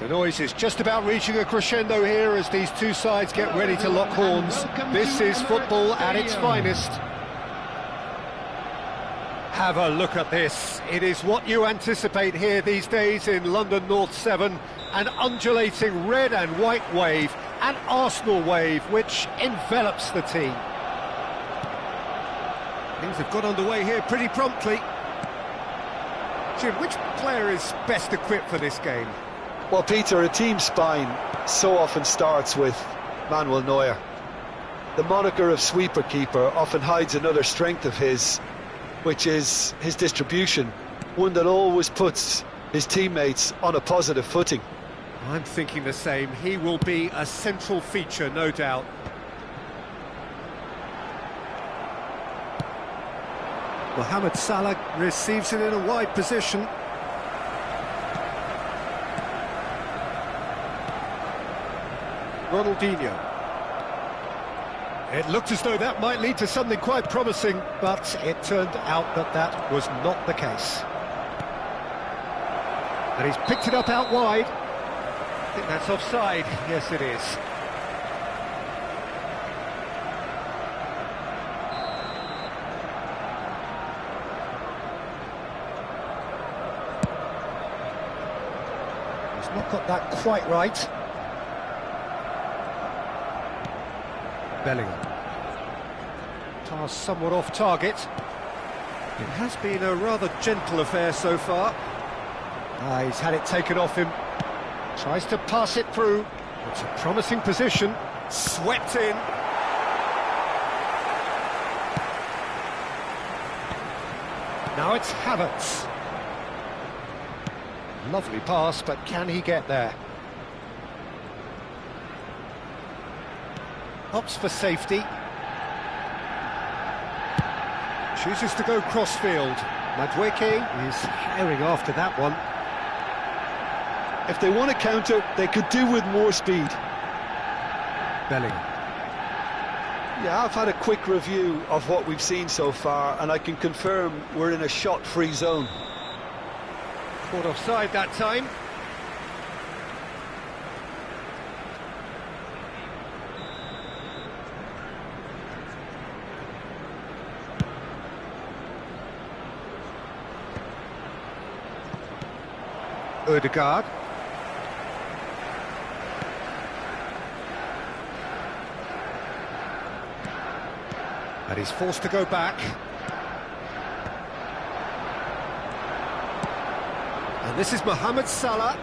The noise is just about reaching a crescendo here as these two sides get ready to lock horns. This is football at its finest. Have a look at this. It is what you anticipate here these days in London North 7. An undulating red and white wave, an Arsenal wave which envelops the team. Things have got underway here pretty promptly. Jim, which player is best equipped for this game? Well, Peter, a team spine so often starts with Manuel Neuer. The moniker of sweeper keeper often hides another strength of his, which is his distribution, one that always puts his teammates on a positive footing. I'm thinking the same. He will be a central feature, no doubt. Mohamed Salah receives it in a wide position. Ronaldinho. It looked as though that might lead to something quite promising, but it turned out that that was not the case. And he's picked it up out wide. I think that's offside. Yes, it is. He's not got that quite right. Bellingham. Pass somewhat off target. It has been a rather gentle affair so far. He's had it taken off him. Tries to pass it through. It's a promising position. Swept in. Now it's Havertz. Lovely pass, but can he get there? Opts for safety. Chooses to go crossfield. Madueke is herring after that one. If they want to counter, they could do with more speed. Bellingham. Yeah, I've had a quick review of what we've seen so far, and I can confirm we're in a shot-free zone. Caught offside that time. Odegaard. And he's forced to go back. And this is Mohamed Salah.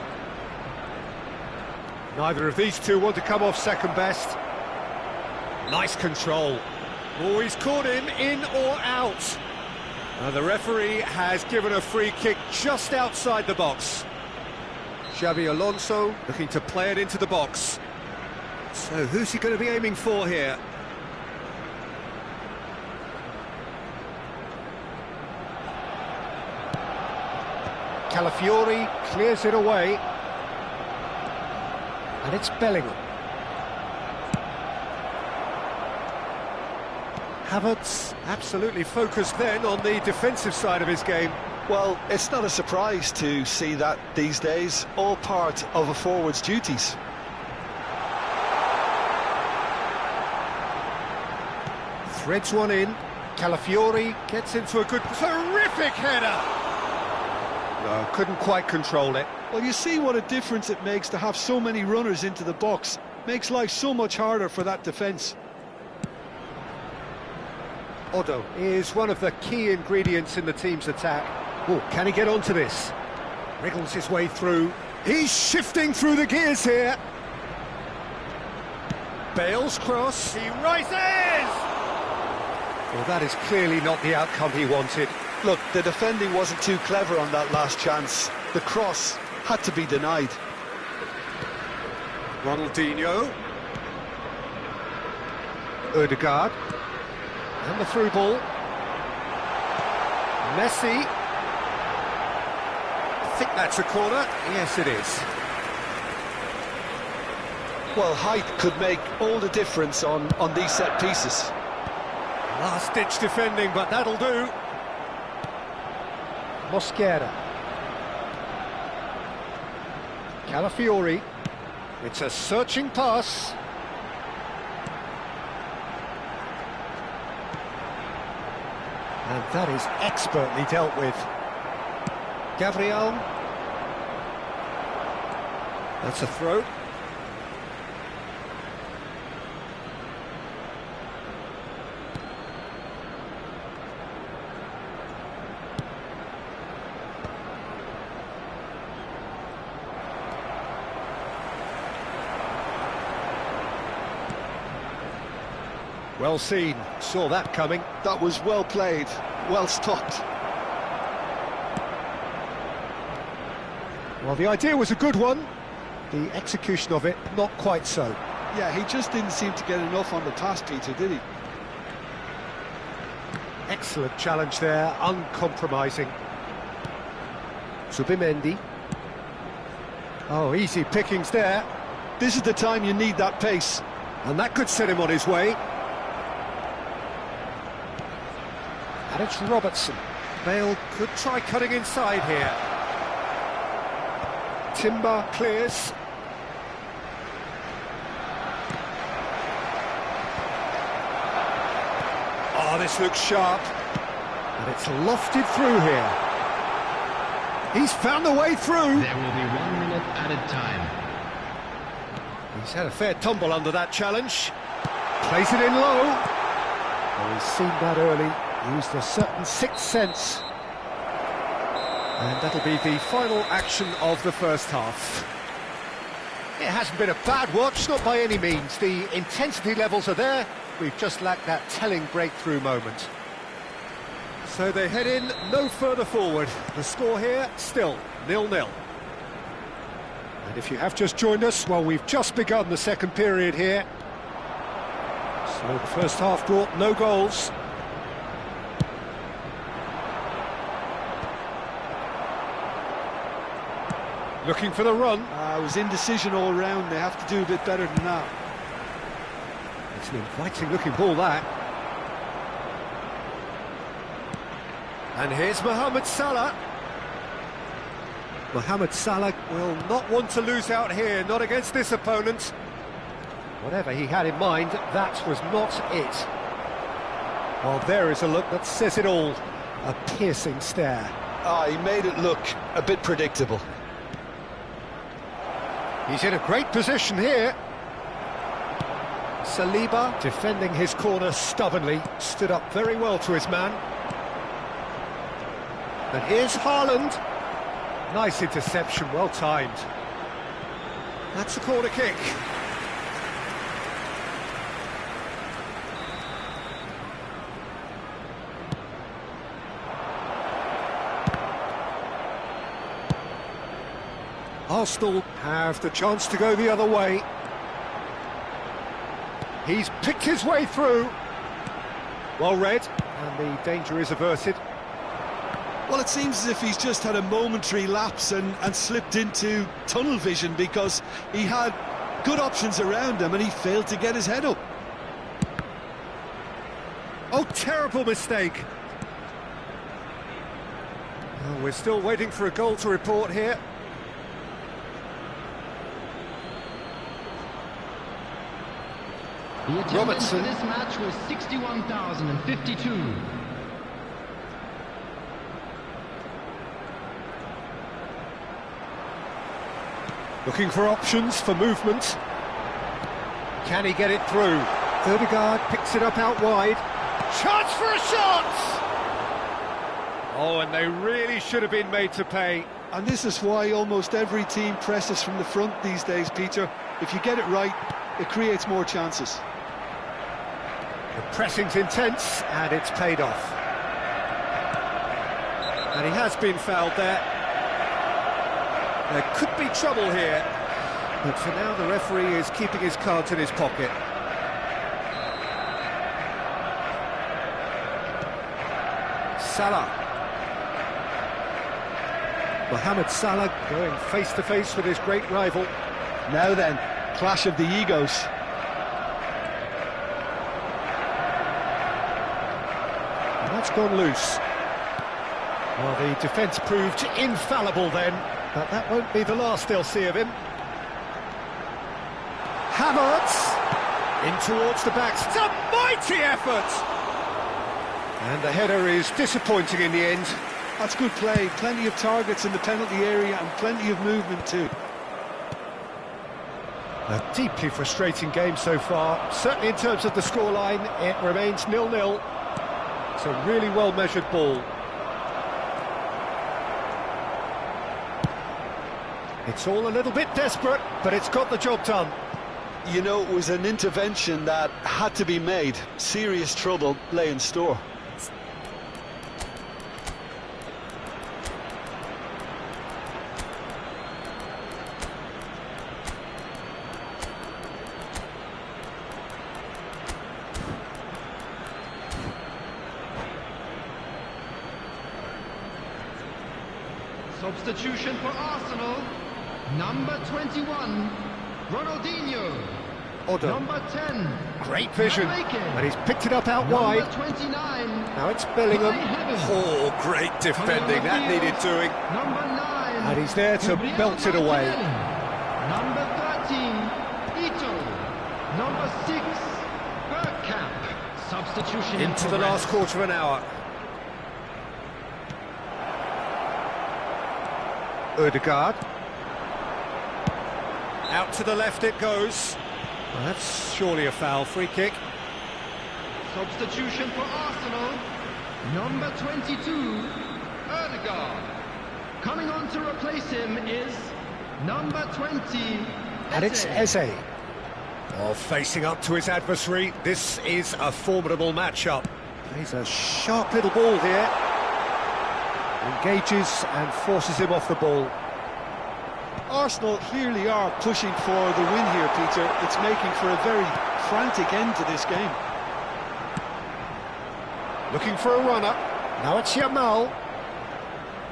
Neither of these two want to come off second best. Nice control. Oh, he's caught him in or out. Now the referee has given a free kick just outside the box. Xabi Alonso looking to play it into the box. So who's he going to be aiming for here? Calafiori clears it away. And it's Bellingham. Havertz absolutely focused then on the defensive side of his game. Well, it's not a surprise to see that these days, all part of a forward's duties. Threads one in. Calafiori gets into a good, terrific header! No, couldn't quite control it. Well, you see what a difference it makes to have so many runners into the box. Makes life so much harder for that defence. Odo is one of the key ingredients in the team's attack. Oh, can he get onto this? Wriggles his way through. He's shifting through the gears here. Bale's cross. He rises! Well, that is clearly not the outcome he wanted. Look, the defending wasn't too clever on that last chance. The cross had to be denied. Ronaldinho. Odegaard. And the through ball. Messi. I think that's a corner. Yes, it is. Well, height could make all the difference on these set pieces. Last-ditch defending, but that'll do. Mosquera. Calafiori. It's a searching pass. And that is expertly dealt with. Gabriel. That's a throw. Well seen, saw that coming. That was well played, well stopped. Well, the idea was a good one. The execution of it, not quite so. Yeah, he just didn't seem to get enough on the pass, Peter, did he? Excellent challenge there, uncompromising. Zubimendi. Oh, easy pickings there. This is the time you need that pace. And that could set him on his way. And it's Robertson. Bale could try cutting inside here. Timber clears. Oh, this looks sharp. And it's lofted through here. He's found a way through. There will be 1 minute added time. He's had a fair tumble under that challenge. Plays it in low. Well, he's seen that early. Used a certain sixth sense. And that'll be the final action of the first half. It hasn't been a bad watch, not by any means. The intensity levels are there. We've just lacked that telling breakthrough moment. So they head in no further forward. The score here, still 0-0. And if you have just joined us, well, we've just begun the second period here. So the first half brought no goals. Looking for the run. It was indecision all round. They have to do a bit better than that. It's an inviting looking ball, that. And here's Mohamed Salah. Mohamed Salah will not want to lose out here, not against this opponent. Whatever he had in mind, that was not it. Well, there is a look that says it all. A piercing stare. He made it look a bit predictable. He's in a great position here. Saliba, defending his corner stubbornly, stood up very well to his man. And here's Haaland. Nice interception, well timed. That's a corner kick. Arsenal have the chance to go the other way. He's picked his way through. Well read, and the danger is averted. Well, it seems as if he's just had a momentary lapse and slipped into tunnel vision, because he had good options around him and he failed to get his head up. Oh, terrible mistake. Well, we're still waiting for a goal to report here. The attendance Robertson. for this match was 61,052. Looking for options for movement. Can he get it through? Odegaard picks it up out wide. Chance for a shot! Oh, and they really should have been made to pay. And this is why almost every team presses from the front these days, Peter. If you get it right, it creates more chances. The pressing's intense, and it's paid off. And he has been fouled there. There could be trouble here, but for now the referee is keeping his cards in his pocket. Salah. Mohamed Salah going face-to-face with his great rival. Now then, clash of the egos. And that's gone loose. Well, the defence proved infallible then. But that won't be the last they'll see of him. Havertz! In towards the back. It's a mighty effort! And the header is disappointing in the end. That's good play. Plenty of targets in the penalty area and plenty of movement too. A deeply frustrating game so far. Certainly in terms of the scoreline, it remains 0-0. It's a really well-measured ball. It's all a little bit desperate, but it's got the job done. You know, it was an intervention that had to be made. Serious trouble lay in store. Substitution for Arsenal. Number 21, Ronaldinho. Odo. Number 10, Great vision, Making. and he's picked it up out Number wide. 29, Now it's Bellingham. Kai Havertz. Oh, great defending, that needed doing. Number 9, And he's there to Gabriel belt it away. Martinelli. Number 13, Ito. Number 6, Bergkamp. Substitution in Into the progress. last quarter of an hour. Ødegaard. Out to the left it goes. Well, that's surely a foul. Free kick. Substitution for Arsenal. Number 22, Ødegaard. Coming on to replace him is number 20, And it's Eze. Eze. Oh, facing up to his adversary. This is a formidable matchup. He's a sharp little ball here. Engages and forces him off the ball. Arsenal clearly are pushing for the win here, Peter. It's making for a very frantic end to this game. Looking for a runner. Now it's Yamal.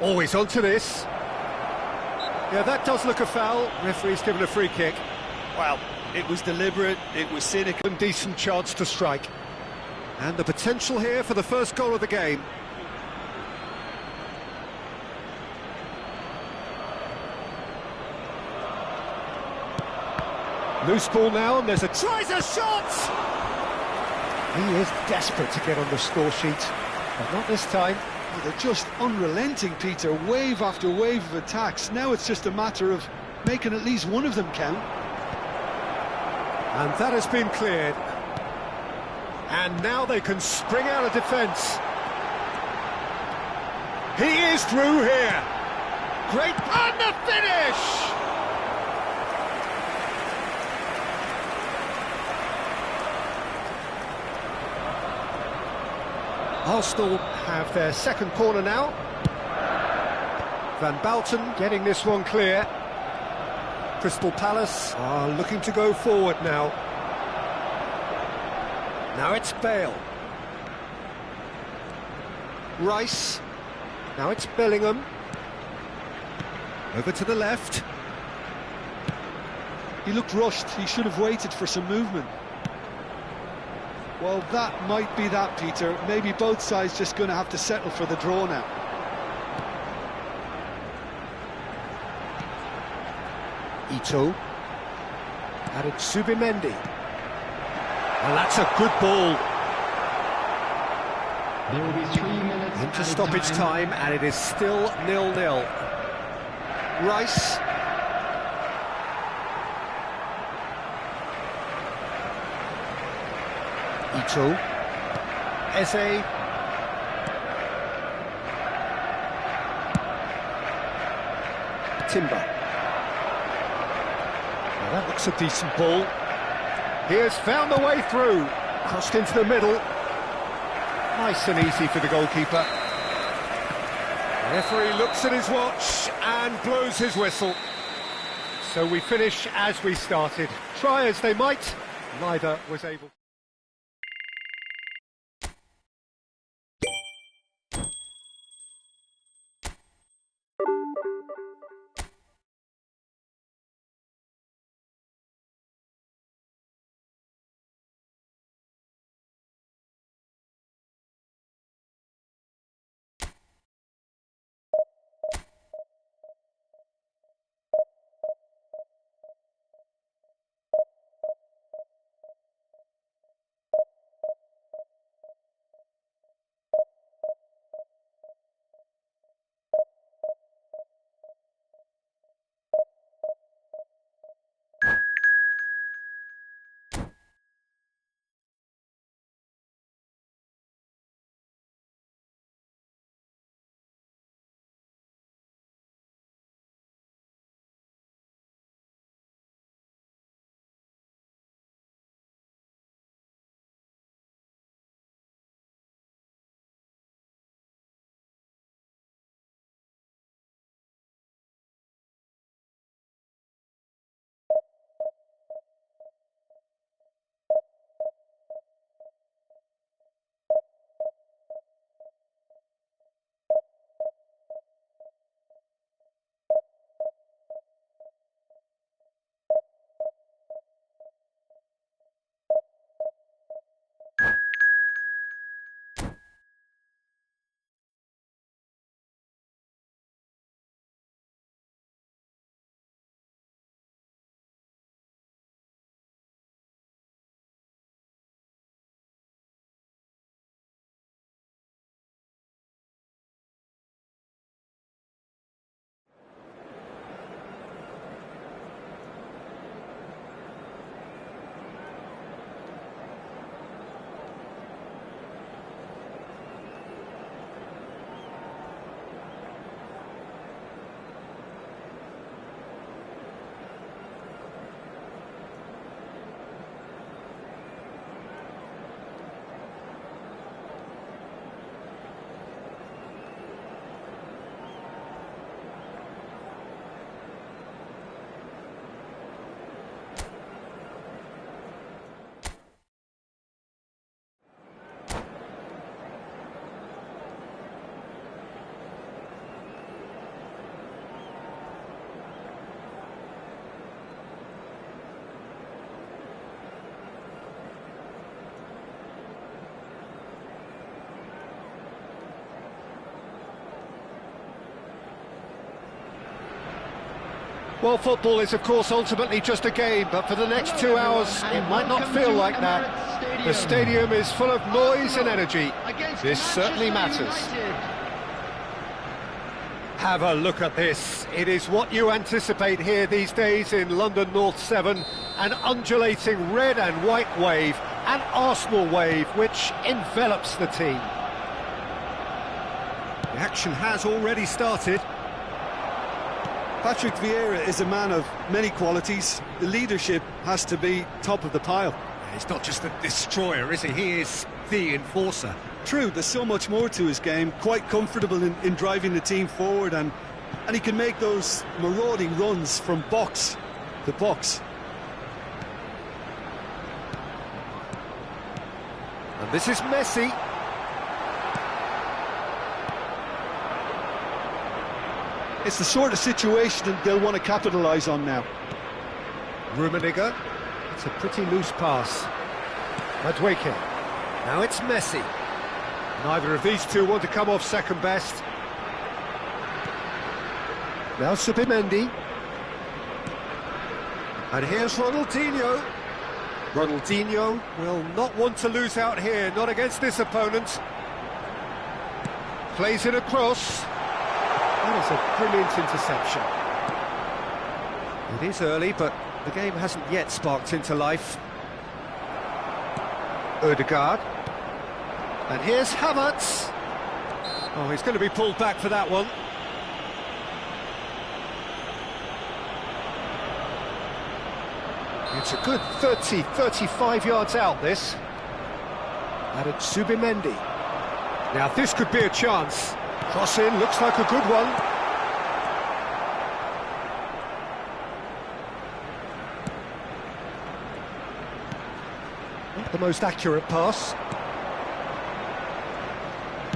Always onto this. Yeah, that does look a foul. Referee's given a free kick. Well, it was deliberate, it was cynical. A decent chance to strike. And the potential here for the first goal of the game. Loose ball now, and there's a tries a shot! He is desperate to get on the score sheet, but not this time. Oh, they're just unrelenting, Peter. Wave after wave of attacks. Now it's just a matter of making at least one of them count. And that has been cleared. And now they can spring out of defence. He is through here. Great, and the finish! Arsenal have their second corner now. Van Bouten getting this one clear. Crystal Palace are looking to go forward now. Now it's Bale. Rice. Now it's Bellingham. Over to the left. He looked rushed. He should have waited for some movement. Well, that might be that, Peter. Maybe both sides just going to have to settle for the draw now. Ito. And it's Subimendi. And that's a good ball. There will be 3 minutes Into added stoppage time, and it is still 0-0. Rice. Ito. Eze. Timber. Now that looks a decent ball. He has found the way through. Crossed into the middle. Nice and easy for the goalkeeper. The referee looks at his watch and blows his whistle. So we finish as we started. Try as they might, neither was able. Well, football is, of course, ultimately just a game, but for the next 2 hours, it might not feel like that. The stadium is full of noise and energy. This certainly matters. Have a look at this. It is what you anticipate here these days in London North 7, an undulating red and white wave, an Arsenal wave which envelops the team. The action has already started. Patrick Vieira is a man of many qualities. The leadership has to be top of the pile. He's not just a destroyer, is he? He is the enforcer. True, there's so much more to his game. Quite comfortable in driving the team forward, and he can make those marauding runs from box to box. And this is Messi. It's the sort of situation that they'll want to capitalise on now. Rummenigge. It's a pretty loose pass. Madueke. Now it's Messi. Neither of these two want to come off second best. Now Subimendi. And here's Ronaldinho. Ronaldinho will not want to lose out here, not against this opponent. Plays it across. That is a brilliant interception. It is early, but the game hasn't yet sparked into life. Odegaard. And here's Havertz. Oh, he's going to be pulled back for that one. It's a good 30, 35 yards out, this. And it's Subimendi. Now, this could be a chance. Cross in, looks like a good one. Not the most accurate pass.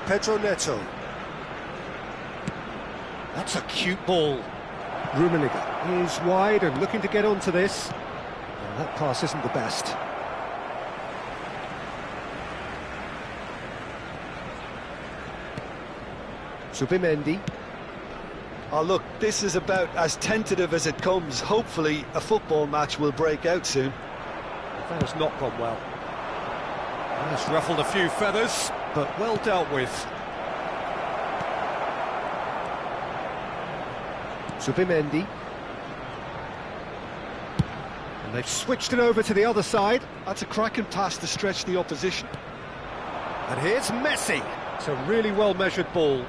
Pedro Neto. That's a cute ball. Rummenigge is wide and looking to get onto this. Well, that pass isn't the best. Subimendi. Oh, look, this is about as tentative as it comes. Hopefully, a football match will break out soon. That has not gone well. That's ruffled a few feathers, but well dealt with. Subimendi. And they've switched it over to the other side. That's a cracking pass to stretch the opposition. And here's Messi. It's a really well-measured ball.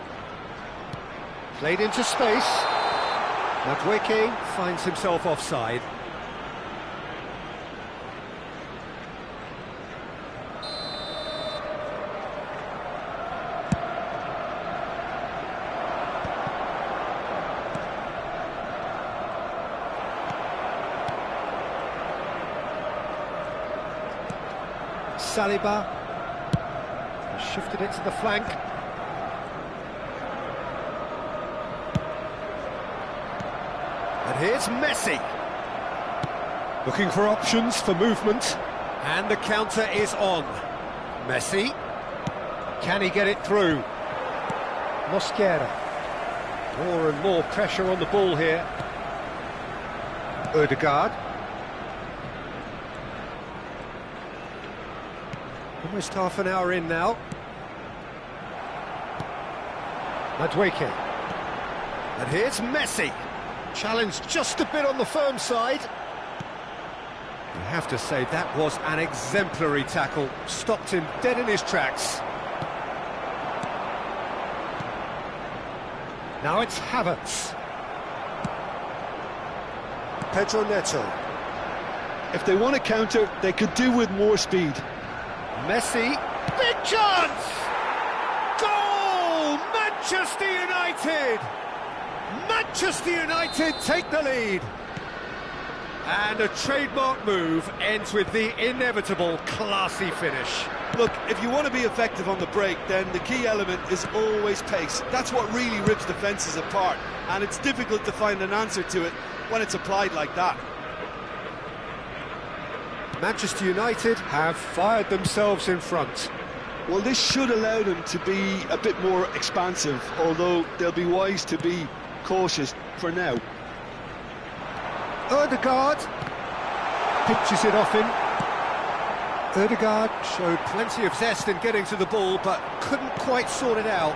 Played into space. Madueke finds himself offside. Saliba shifted it to the flank. And here's Messi. Looking for options for movement. And the counter is on. Messi. Can he get it through? Mosquera. More and more pressure on the ball here. Odegaard. Almost half an hour in now. Madueke. And here's Messi. Challenged just a bit on the firm side. You have to say that was an exemplary tackle. Stopped him dead in his tracks. Now it's Havertz. Pedro Neto. If they want to counter, they could do with more speed. Messi, big chance! Goal! Manchester United! Manchester United take the lead. And a trademark move ends with the inevitable classy finish. Look, if you want to be effective on the break, then the key element is always pace. That's what really rips defences apart, and it's difficult to find an answer to it when it's applied like that. Manchester United have fired themselves in front. Well, this should allow them to be a bit more expansive, although they'll be wise to be cautious for now. Ødegaard pitches it off him. Ødegaard showed plenty of zest in getting to the ball, but couldn't quite sort it out.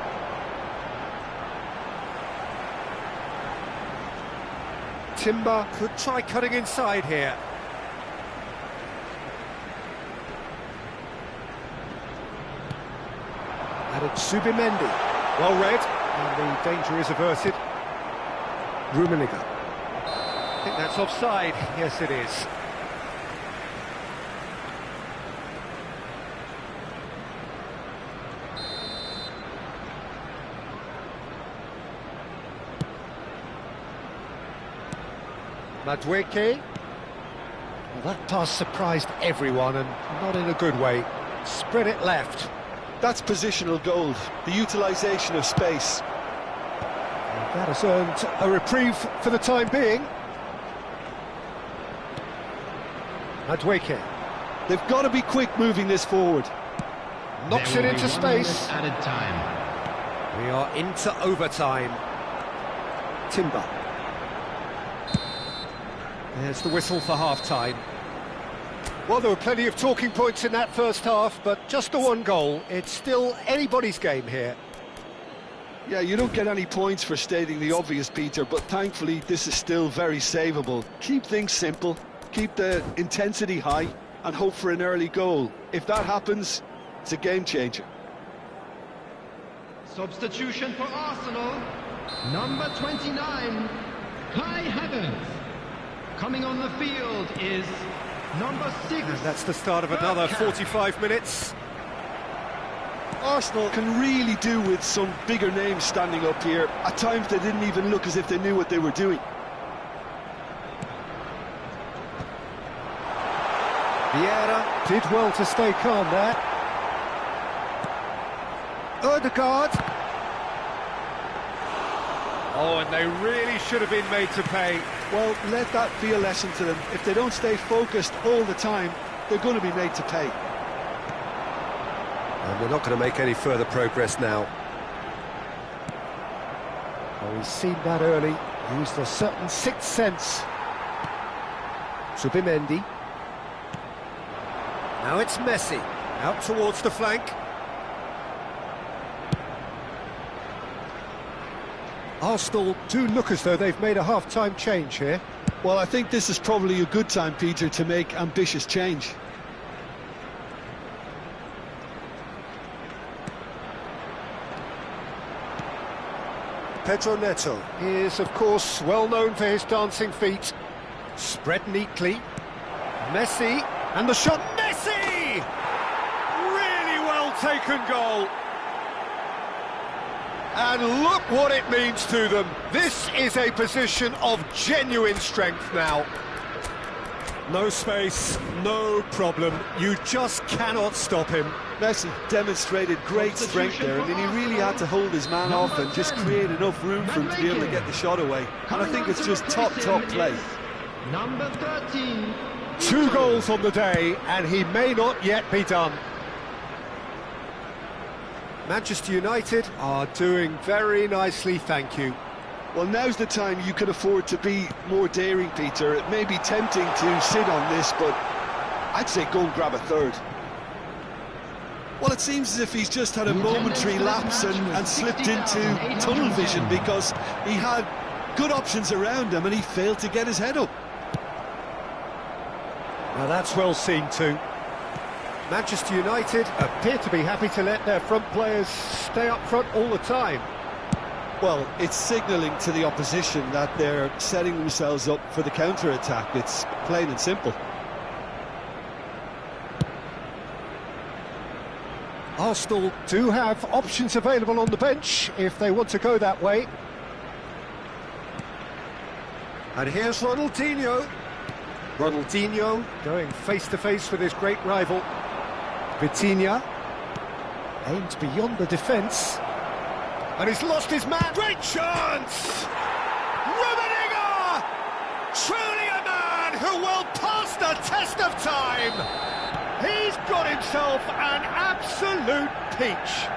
Timber could try cutting inside here. Added Subimendi. Well read, and the danger is averted. Rummenigge. I think that's offside. Yes, it is. Madueke. Well, that pass surprised everyone, and not in a good way. Spread it left. That's positional gold, the utilisation of space. And that has earned a reprieve for the time being. Madueke. They've got to be quick moving this forward. Knocks it into space. Added time. We are into overtime. Timber. There's the whistle for half-time. Well, there were plenty of talking points in that first half, but just the one goal. It's still anybody's game here. Yeah, you don't get any points for stating the obvious, Peter, but thankfully this is still very savable. Keep things simple, keep the intensity high, and hope for an early goal. If that happens, it's a game changer. Substitution for Arsenal. Number 29, Kai Havertz. Coming on the field is number 6. And that's the start of another 45 minutes. Arsenal can really do with some bigger names standing up here. At times they didn't even look as if they knew what they were doing. Vieira did well to stay calm there. Ødegaard. Oh, and they really should have been made to pay. Well, let that be a lesson to them. If they don't stay focused all the time, they're going to be made to pay. And we're not going to make any further progress now. Oh, he's seen that early. Used a certain sixth sense. Subimendi. Now it's Messi. Out towards the flank. Arsenal do look as though they've made a half-time change here. Well, I think this is probably a good time, Peter, to make ambitious change. Pedro Neto is, of course, well known for his dancing feet. Spread neatly. Messi, and the shot, Messi! Really well taken goal. And look what it means to them. This is a position of genuine strength now. No space, no problem. You just cannot stop him. Messi demonstrated great strength there. I mean, he really had to hold his man off and just create enough room for him to be able to get the shot away. And I think it's just top play. Number 13. 2 goals on the day, and he may not yet be done. Manchester United are doing very nicely, thank you. Well, now's the time you can afford to be more daring, Peter. It may be tempting to sit on this, but I'd say go and grab a third. Well, it seems as if he's just had a momentary lapse and slipped into tunnel vision, because he had good options around him and he failed to get his head up. Now that's well seen too. Manchester United appear to be happy to let their front players stay up front all the time. Well, it's signalling to the opposition that they're setting themselves up for the counter-attack. It's plain and simple. Arsenal do have options available on the bench if they want to go that way. And here's Ronaldinho. Ronaldinho going face-to-face with his great rival. Vitinha aimed beyond the defence. And he's lost his man. Great chance! Rummenigge! Truly a man who will pass the test of time. He's got himself an absolute peach.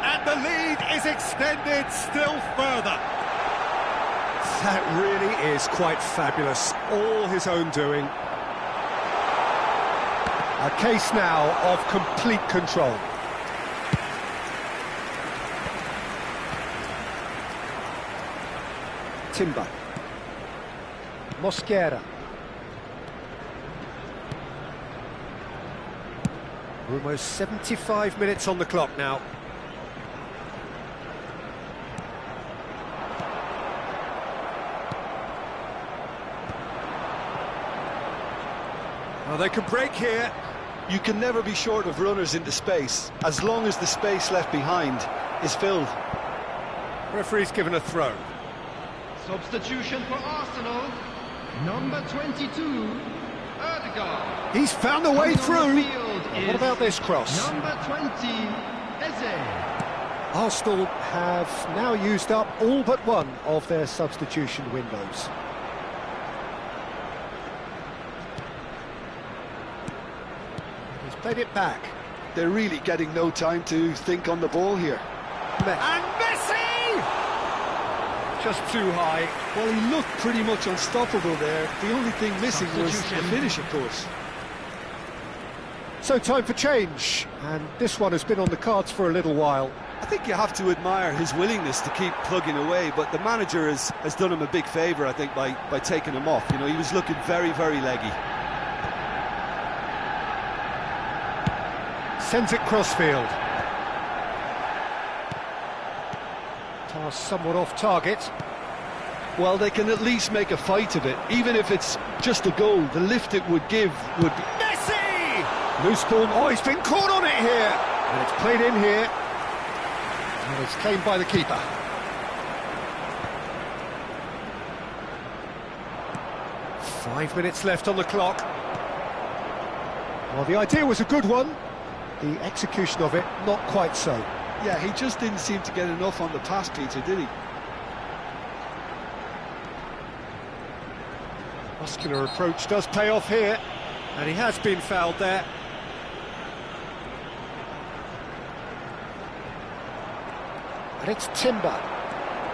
And the lead is extended still further. That really is quite fabulous. All his own doing. A case now of complete control. Timber. Mosquera. Almost 75 minutes on the clock now. Well, they can break here. You can never be short of runners into space, as long as the space left behind is filled. Referee's given a throw. Substitution for Arsenal, number 22, Erdegaard. He's found a way through. What about this cross? Number 20, Eze. Arsenal have now used up all but one of their substitution windows. He's played it back. They're really getting no time to think on the ball here. And Messi! Just too high. Well, he looked pretty much unstoppable there. The only thing missing was the finish, of course. So time for change, and this one has been on the cards for a little while. I think you have to admire his willingness to keep plugging away, but the manager has done him a big favour, I think, by taking him off. You know, he was looking very, very leggy. Sends it crossfield. Pass somewhat off target. Well, they can at least make a fight of it, even if it's just a goal. The lift it would give would be... Messi! Loose ball. Oh, he's been caught on it here. And it's played in here. And it's claimed by the keeper. Five minutes left on the clock. Well, the idea was a good one. The execution of it, not quite so. Yeah, he just didn't seem to get enough on the pass, Peter, did he? Muscular approach does pay off here, and he has been fouled there. And it's Timber.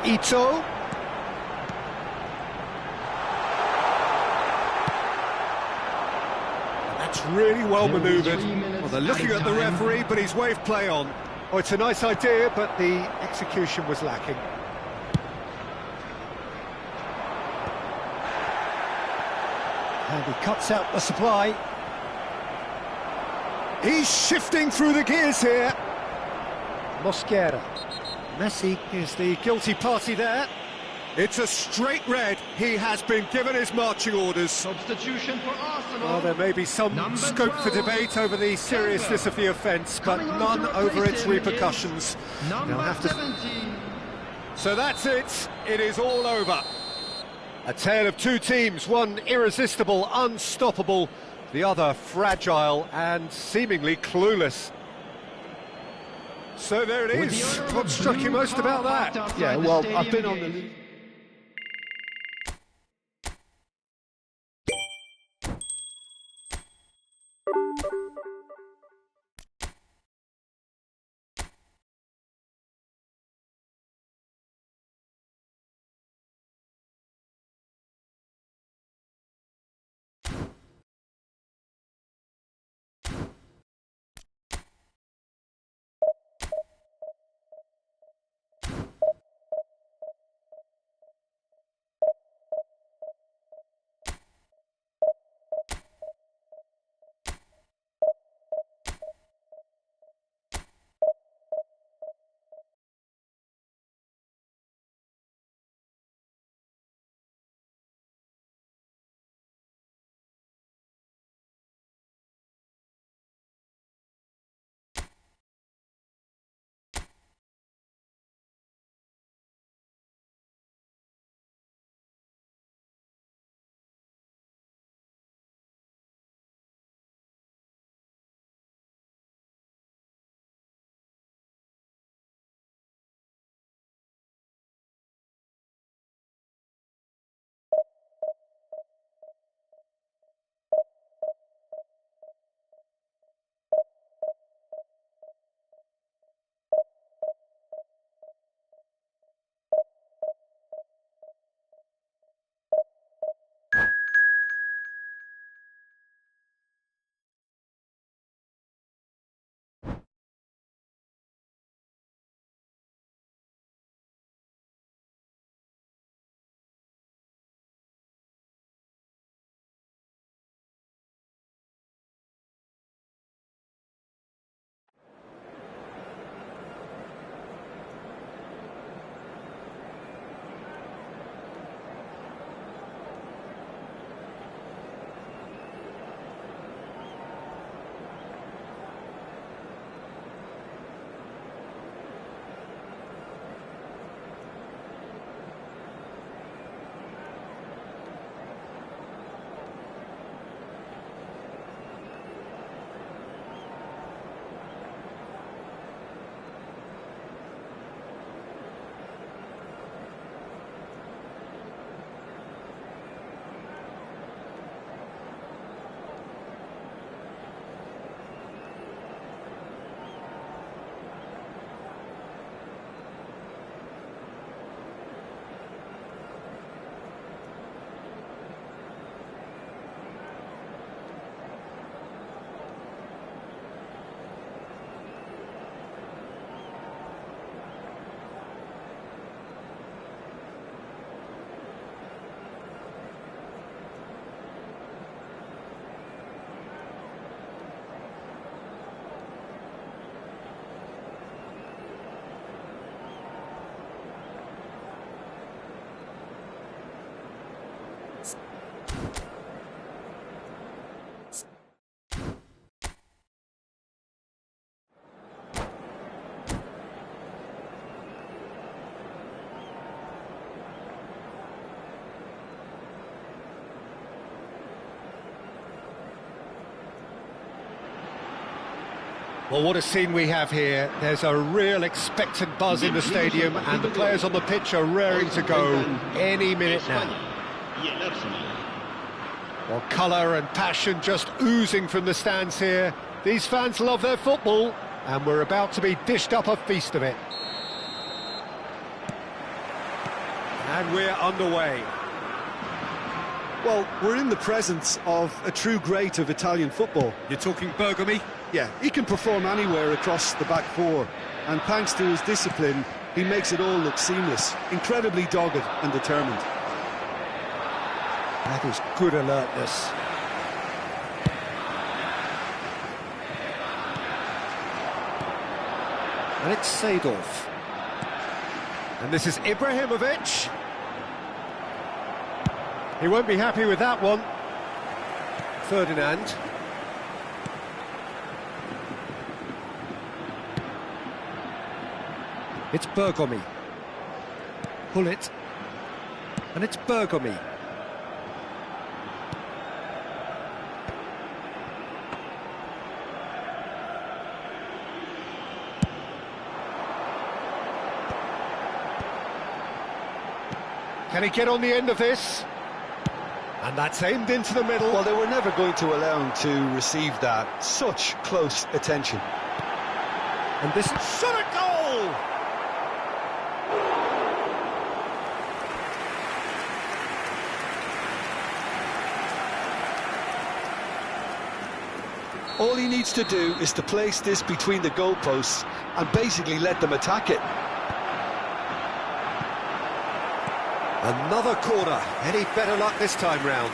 Ito. And that's really well manoeuvred. Well, they're looking at the referee, but he's waved play on. Oh, it's a nice idea, but the execution was lacking. And he cuts out the supply. He's shifting through the gears here. Mosquera. Messi is the guilty party there. It's a straight red. He has been given his marching orders. Substitution for Arsenal. Well, there may be some scope for debate over the seriousness of the offence, but none over its repercussions. They'll have to... So that's it. It is all over. A tale of two teams, one irresistible, unstoppable, the other fragile and seemingly clueless. So there it is. What struck you most about that? Yeah, well, I've been on the... Well, what a scene we have here. There's a real expectant buzz in the stadium, and the players on the pitch are raring to go any minute now. Well, colour and passion just oozing from the stands here. These fans love their football, and we're about to be dished up a feast of it. And we're underway. Well, we're in the presence of a true great of Italian football. You're talking Bergomi? Yeah, he can perform anywhere across the back four, and thanks to his discipline, he makes it all look seamless. Incredibly dogged and determined. That is good alertness. And it's Seedorf. And this is Ibrahimovic. He won't be happy with that one. Ferdinand. It's Bergomi. Hullet. And it's Bergomi. Can he get on the end of this? And that's aimed into the middle. Well, they were never going to allow him to receive that. Such close attention. And this is shot at goal! All he needs to do is to place this between the goalposts and basically let them attack it. Another corner. Any better luck this time round?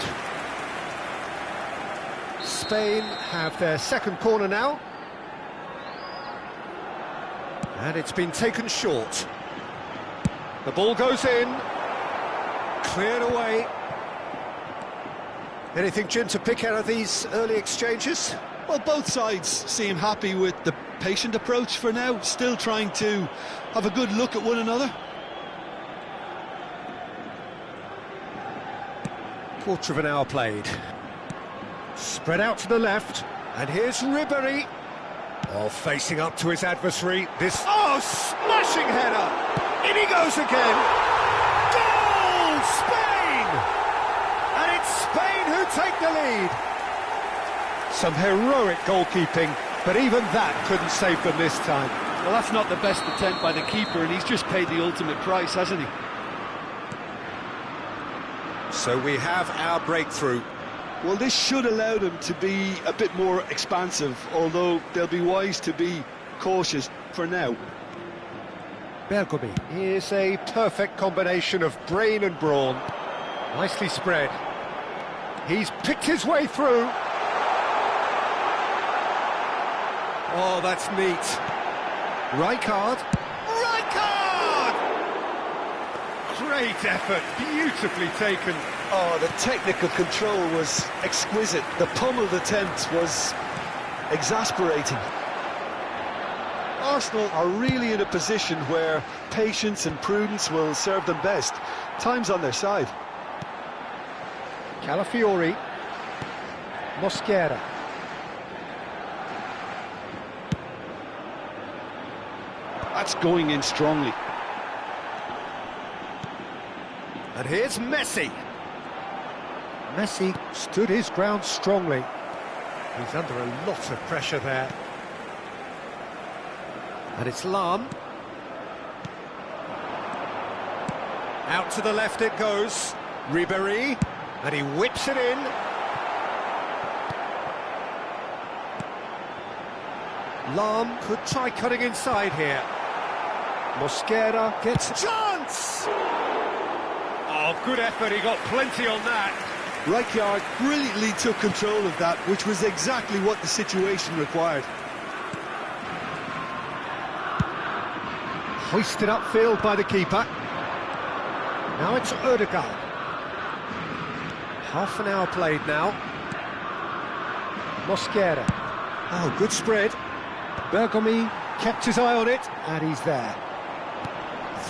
Spain have their second corner now. And it's been taken short. The ball goes in. Cleared away. Anything, Jim, to pick out of these early exchanges? Well, both sides seem happy with the patient approach for now, still trying to have a good look at one another. Quarter of an hour played. Spread out to the left, and here's Ribéry. Oh, facing up to his adversary. This... Oh, smashing header! In he goes again! Goal! Spain! And it's Spain who take the lead. Some heroic goalkeeping, but even that couldn't save them this time. Well, that's not the best attempt by the keeper, and he's just paid the ultimate price, hasn't he? So we have our breakthrough. Well, this should allow them to be a bit more expansive, although they'll be wise to be cautious for now. Bergomi is a perfect combination of brain and brawn. Nicely spread. He's picked his way through. Oh, that's neat. Rijkaard. Rijkaard! Great effort, beautifully taken. Oh, the technical control was exquisite. The pummeled attempt was exasperating. Arsenal are really in a position where patience and prudence will serve them best. Time's on their side. Calafiori. Mosquera. That's going in strongly. And here's Messi. Messi stood his ground strongly. He's under a lot of pressure there. And it's Lahm. Out to the left it goes. Ribéry. And he whips it in. Lahm could try cutting inside here. Mosquera gets a chance! Oh, good effort, he got plenty on that. Rijkaard brilliantly took control of that, which was exactly what the situation required. Hoisted upfield by the keeper. Now it's Ødegaard. Half an hour played now. Mosquera. Oh, good spread. Bergomi kept his eye on it, and he's there.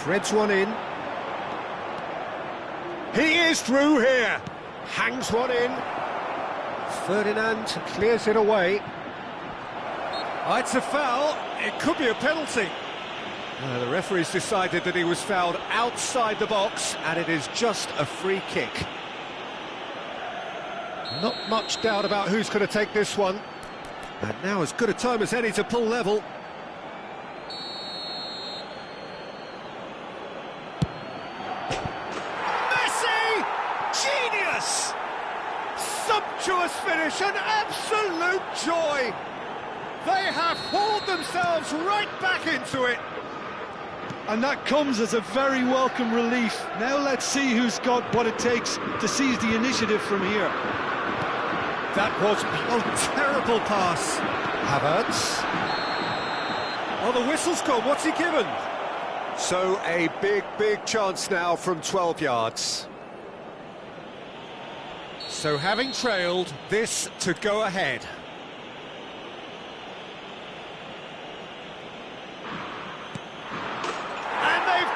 Threads one in. He is through here. Hangs one in. Ferdinand clears it away. Oh, it's a foul. It could be a penalty. The referee's decided that he was fouled outside the box, and it is just a free kick. Not much doubt about who's going to take this one. And now as good a time as any to pull level. Messi! Genius! Sumptuous finish, an absolute joy! They have hauled themselves right back into it. And that comes as a very welcome relief. Now let's see who's got what it takes to seize the initiative from here. That was a terrible pass. Havertz. Oh, the whistle's gone. What's he given? So a big chance now from 12 yards. So having trailed, this to go ahead.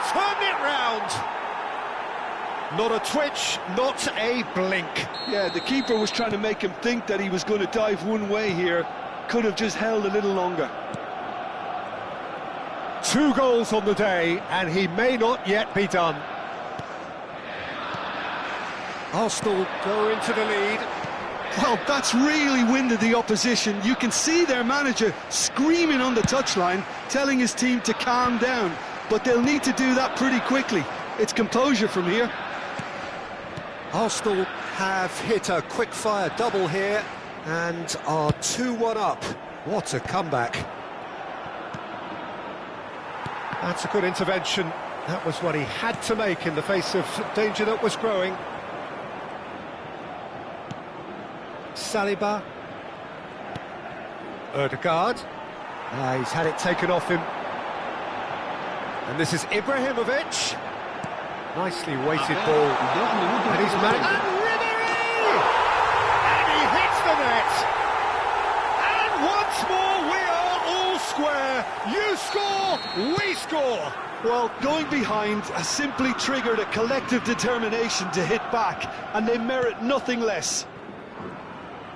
Turned it round. Not a twitch, not a blink. Yeah, the keeper was trying to make him think that he was going to dive one way here. Could have just held a little longer. 2 goals on the day, and he may not yet be done. Arsenal go into the lead. Well, that's really winded the opposition. You can see their manager screaming on the touchline, telling his team to calm down. But they'll need to do that pretty quickly. It's composure from here. Arsenal have hit a quick-fire double here and are 2-1 up. What a comeback. That's a good intervention. That was what he had to make in the face of danger that was growing. Saliba. Ødegaard. He's had it taken off him. And this is Ibrahimovic. Nicely weighted ball. And he's managed. And Ribery! And he hits the net. And once more we are all square. You score, we score. Well, going behind has simply triggered a collective determination to hit back, and they merit nothing less.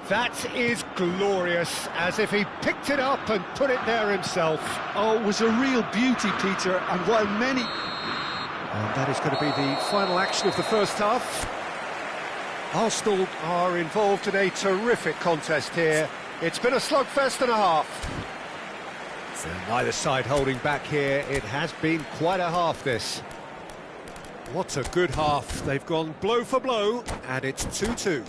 That is glorious, as if he picked it up and put it there himself. Oh, it was a real beauty, Peter, and while many... And that is going to be the final action of the first half. Arsenal are involved in a terrific contest here. It's been a slugfest and a half. And neither side holding back here. It has been quite a half, this. What a good half. They've gone blow for blow, and it's 2-2.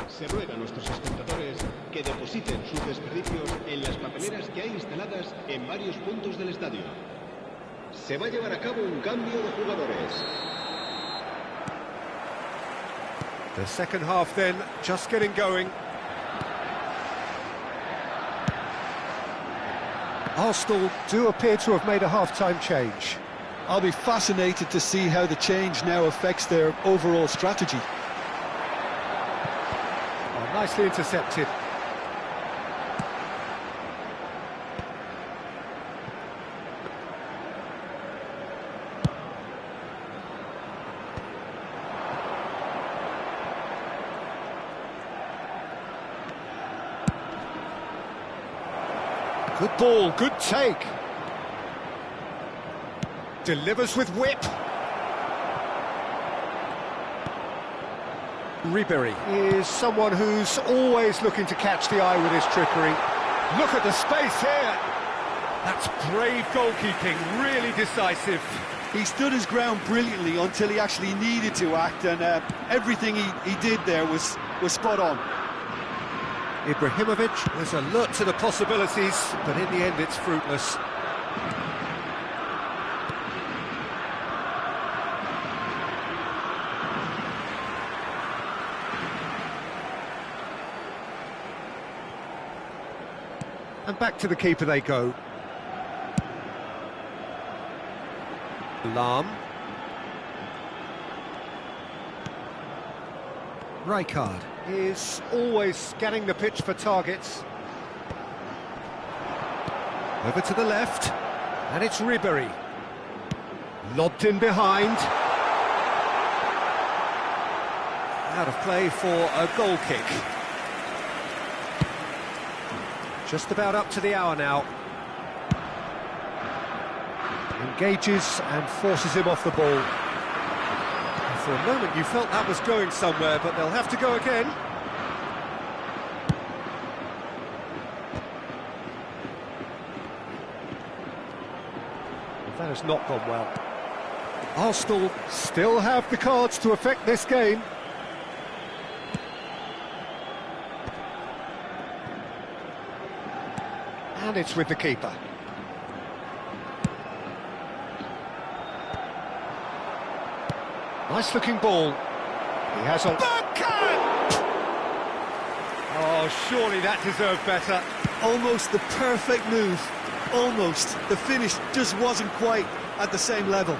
Se ruega a nuestros espectadores que depositen sus desperdicios en las papeleras que hay instaladas en varios puntos del estadio. Se va a llevar a cabo un cambio de jugadores. The second half then, just getting going. Arsenal do appear to have made a half-time change. I'll be fascinated to see how the change now affects their overall strategy. Nicely intercepted. Good ball, good take. Delivers with whip. Ribery is someone who's always looking to catch the eye with his trickery. Look at the space here. That's brave goalkeeping, really decisive. He stood his ground brilliantly until he actually needed to act, and everything he did there was spot on. Ibrahimovic was alert to the possibilities, but in the end it's fruitless. And back to the keeper they go. Lahm. Rijkaard is always scanning the pitch for targets. Over to the left, and it's Ribery. Lobbed in behind. Out of play for a goal kick. Just about up to the hour now. Engages and forces him off the ball. And for a moment you felt that was going somewhere, but they'll have to go again. That has not gone well. Arsenal still have the cards to affect this game. And it's with the keeper. Nice looking ball. He has a... Oh, surely that deserved better. Almost the perfect move. Almost. The finish just wasn't quite at the same level.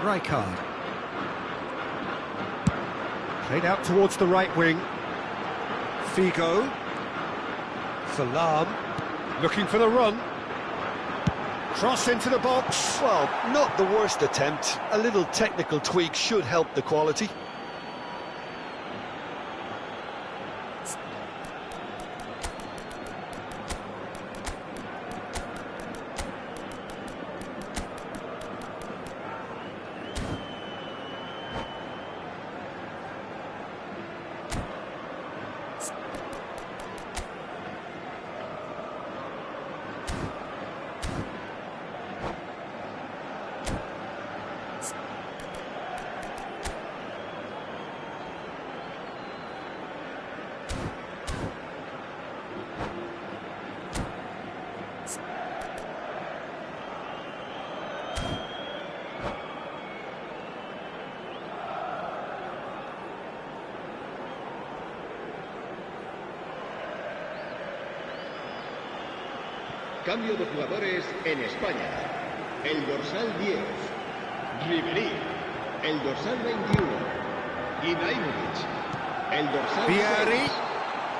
Rijkaard. Played out towards the right wing. Figo. Salam. Looking for the run. Cross into the box. Well, not the worst attempt. A little technical tweak should help the quality. Cambio de jugadores en España. El dorsal 10, Ribery. El dorsal 21, Ibrahimovic. El dorsal Vieri. 6,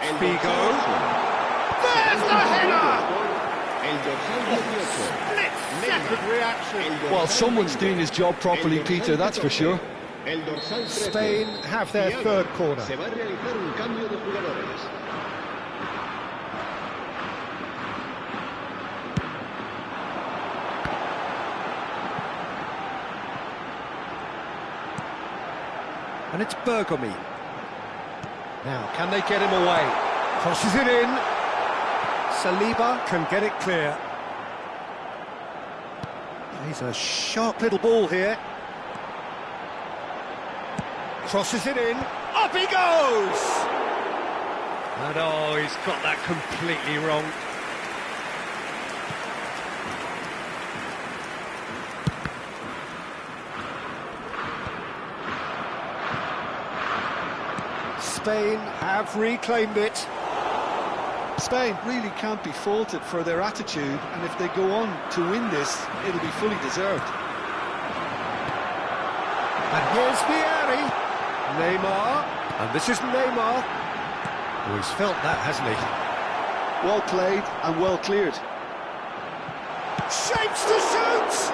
el Figo. dorsal 8. There's the header! El dorsal 18. Split-second reaction. El dorsal Well, someone's 20. doing his job properly, El dorsal Peter, that's for 14. sure. El dorsal 13. Spain have their Thiago. third corner. Se va a realizar un cambio de jugadores. And it's Bergomi. Now, can they get him away? Crosses it in. Saliba can get it clear. He's a sharp little ball here. Crosses it in. Up he goes! And oh, he's got that completely wrong. Spain have reclaimed it. Spain really can't be faulted for their attitude, and if they go on to win this, it'll be fully deserved. And here's Vieri. Neymar. And this is Neymar. Oh, he's felt that, hasn't he? Well played and well cleared. Shapes to shoot!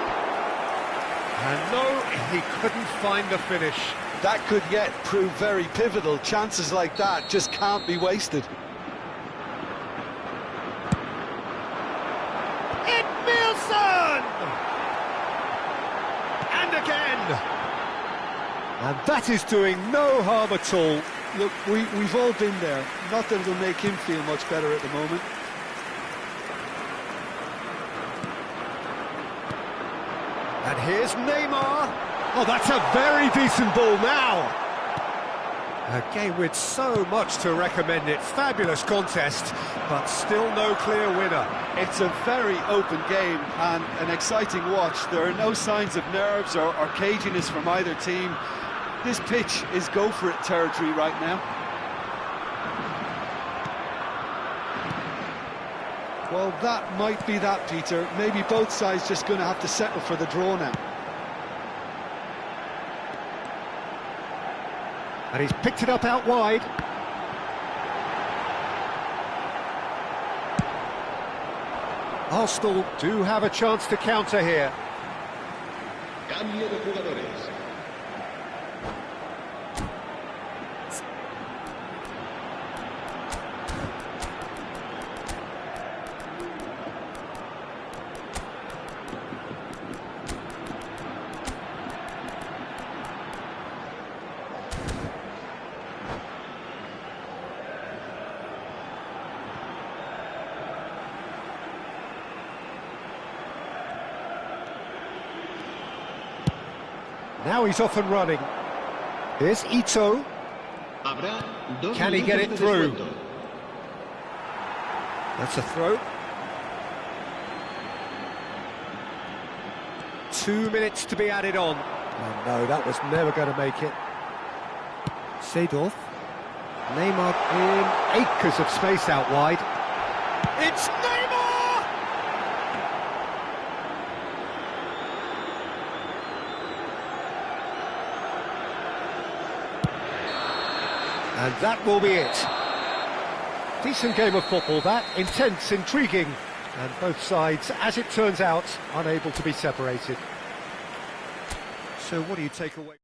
And no, he couldn't find the finish. That could yet prove very pivotal. Chances like that just can't be wasted. Edmilson! And again! And that is doing no harm at all. Look, we've all been there. Not that it'll make him feel much better at the moment. And here's Neymar. Oh, that's a very decent ball now. A game with so much to recommend it. Fabulous contest, but still no clear winner. It's a very open game and an exciting watch. There are no signs of nerves or caginess from either team. This pitch is go-for-it territory right now. Well, that might be that, Peter. Maybe both sides just going to have to settle for the draw now. And he's picked it up out wide. Arsenal do have a chance to counter here. Cambio de jugadores. Now he's off and running. Here's Ito. Habrá 2 Can he get minutos it de through? descuento. That's a throw. 2 minutes to be added on. Oh no, that was never going to make it. Seedorf. Neymar in acres of space out wide. It's Neymar! And that will be it. Decent game of football that, intense, intriguing, and both sides, as it turns out, unable to be separated. So what do you take away?